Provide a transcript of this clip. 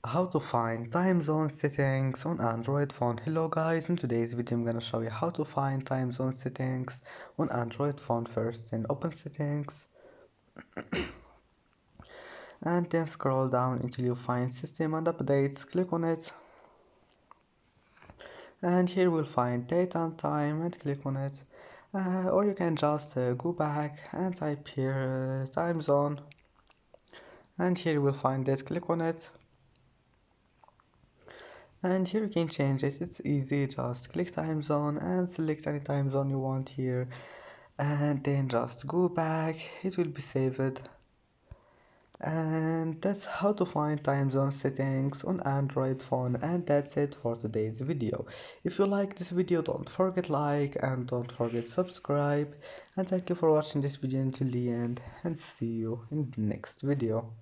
How to find time zone settings on Android phone. Hello guys, in today's video I'm gonna show you how to find time zone settings on Android phone. First, then open settings and then scroll down until you find system and updates. Click on it and here we'll find date and time and click on it. Or you can just go back and type here time zone and here we'll find it. Click on it and here you can change it. It's easy, just click time zone and select any time zone you want here and then just go back. It will be saved, and that's how to find time zone settings on Android phone. And that's it for today's video. If you like this video, don't forget like and don't forget subscribe, and thank you for watching this video until the end, and see you in the next video.